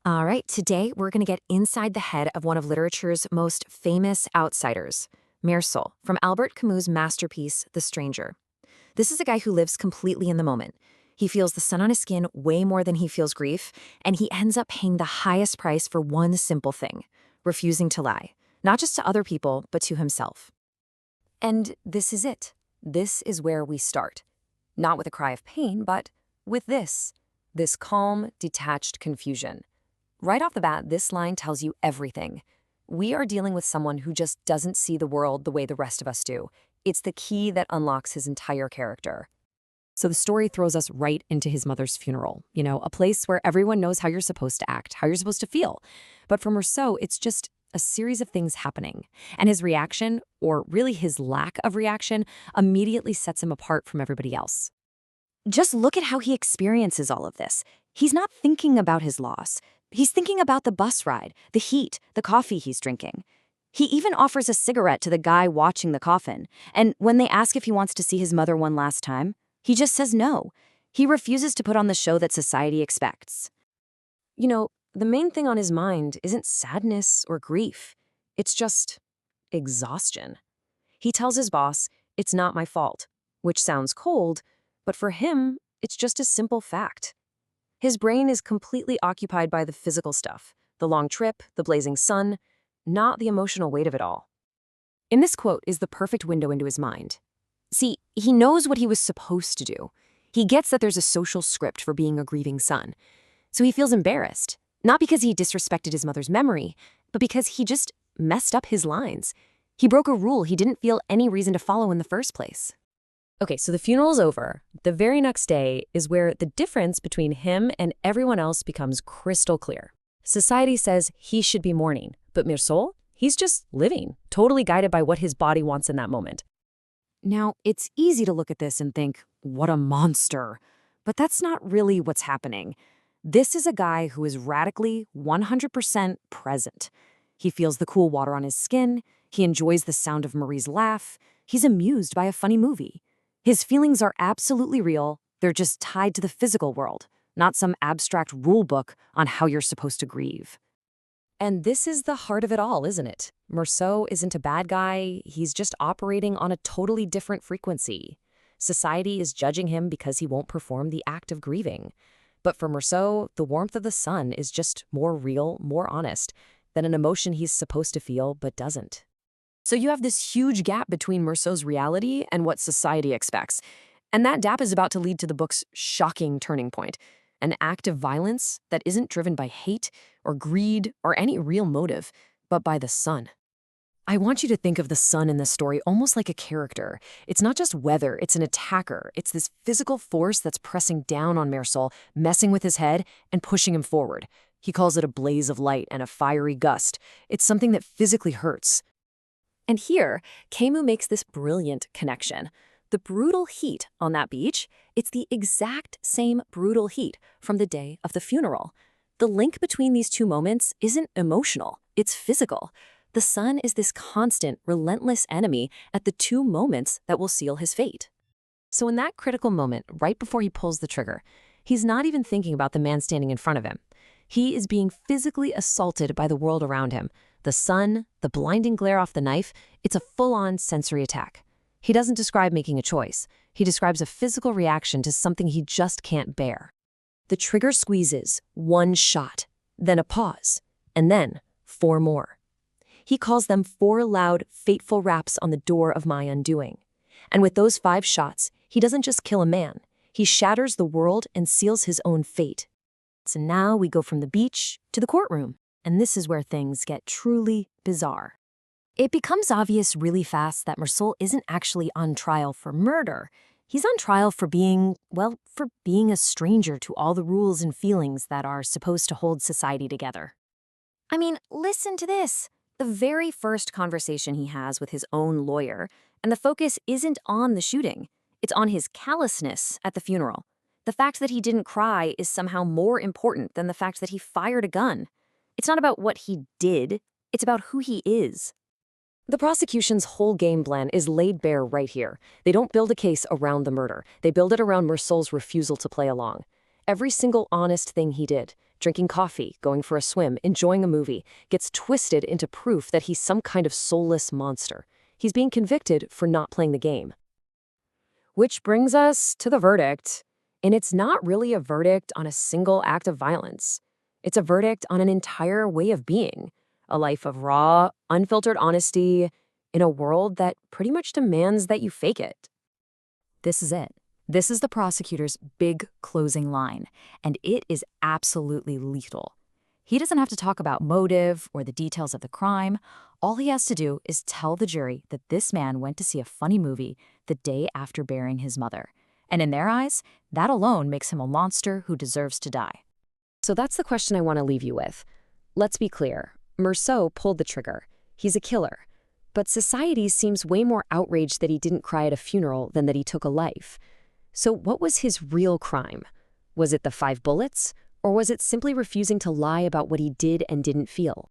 All right, today we're going to get inside the head of one of literature's most famous outsiders, Meursault, from Albert Camus' masterpiece, The Stranger. This is a guy who lives completely in the moment. He feels the sun on his skin way more than he feels grief, and he ends up paying the highest price for one simple thing, refusing to lie, not just to other people, but to himself. And this is it. This is where we start. Not with a cry of pain, but with this calm, detached confusion. Right off the bat, this line tells you everything. We are dealing with someone who just doesn't see the world the way the rest of us do. It's the key that unlocks his entire character. So the story throws us right into his mother's funeral, a place where everyone knows how you're supposed to act, how you're supposed to feel. But for Meursault, it's just a series of things happening. And his reaction, or really his lack of reaction, immediately sets him apart from everybody else. Just look at how he experiences all of this. He's not thinking about his loss. He's thinking about the bus ride, the heat, the coffee he's drinking. He even offers a cigarette to the guy watching the coffin, and when they ask if he wants to see his mother one last time, he just says no. He refuses to put on the show that society expects. The main thing on his mind isn't sadness or grief. It's just exhaustion. He tells his boss, "It's not my fault," which sounds cold, but for him, it's just a simple fact. His brain is completely occupied by the physical stuff, the long trip, the blazing sun, not the emotional weight of it all. In this quote is the perfect window into his mind. See, he knows what he was supposed to do. He gets that there's a social script for being a grieving son. So he feels embarrassed, not because he disrespected his mother's memory, but because he just messed up his lines. He broke a rule he didn't feel any reason to follow in the first place. Okay, so the funeral's over. The very next day is where the difference between him and everyone else becomes crystal clear. Society says he should be mourning, but Meursault, he's just living, totally guided by what his body wants in that moment. Now, it's easy to look at this and think, what a monster. But that's not really what's happening. This is a guy who is radically 100% present. He feels the cool water on his skin. He enjoys the sound of Marie's laugh. He's amused by a funny movie. His feelings are absolutely real. They're just tied to the physical world, not some abstract rule book on how you're supposed to grieve. And this is the heart of it all, isn't it? Meursault isn't a bad guy. He's just operating on a totally different frequency. Society is judging him because he won't perform the act of grieving. But for Meursault, the warmth of the sun is just more real, more honest than an emotion he's supposed to feel but doesn't. So you have this huge gap between Meursault's reality and what society expects. And that gap is about to lead to the book's shocking turning point, an act of violence that isn't driven by hate or greed or any real motive, but by the sun. I want you to think of the sun in this story almost like a character. It's not just weather, it's an attacker. It's this physical force that's pressing down on Meursault, messing with his head and pushing him forward. He calls it a blaze of light and a fiery gust. It's something that physically hurts. And here, Camus makes this brilliant connection. The brutal heat on that beach, it's the exact same brutal heat from the day of the funeral. The link between these two moments isn't emotional, it's physical. The sun is this constant, relentless enemy at the two moments that will seal his fate. So in that critical moment, right before he pulls the trigger, he's not even thinking about the man standing in front of him. He is being physically assaulted by the world around him. The sun, the blinding glare off the knife, it's a full-on sensory attack. He doesn't describe making a choice. He describes a physical reaction to something he just can't bear. The trigger squeezes, one shot, then a pause, and then 4 more. He calls them 4 loud, fateful raps on the door of my undoing. And with those 5 shots, he doesn't just kill a man. He shatters the world and seals his own fate. So now we go from the beach to the courtroom. And this is where things get truly bizarre. It becomes obvious really fast that Meursault isn't actually on trial for murder. He's on trial for being a stranger to all the rules and feelings that are supposed to hold society together. I mean, listen to this. The very first conversation he has with his own lawyer, and the focus isn't on the shooting. It's on his callousness at the funeral. The fact that he didn't cry is somehow more important than the fact that he fired a gun. It's not about what he did, it's about who he is. The prosecution's whole game plan is laid bare right here. They don't build a case around the murder. They build it around Meursault's refusal to play along. Every single honest thing he did, drinking coffee, going for a swim, enjoying a movie, gets twisted into proof that he's some kind of soulless monster. He's being convicted for not playing the game. Which brings us to the verdict. And it's not really a verdict on a single act of violence. It's a verdict on an entire way of being, a life of raw, unfiltered honesty in a world that pretty much demands that you fake it. This is it. This is the prosecutor's big closing line, and it is absolutely lethal. He doesn't have to talk about motive or the details of the crime. All he has to do is tell the jury that this man went to see a funny movie the day after burying his mother. And in their eyes, that alone makes him a monster who deserves to die. So that's the question I want to leave you with. Let's be clear. Meursault pulled the trigger. He's a killer. But society seems way more outraged that he didn't cry at a funeral than that he took a life. So what was his real crime? Was it the 5 bullets? Or was it simply refusing to lie about what he did and didn't feel?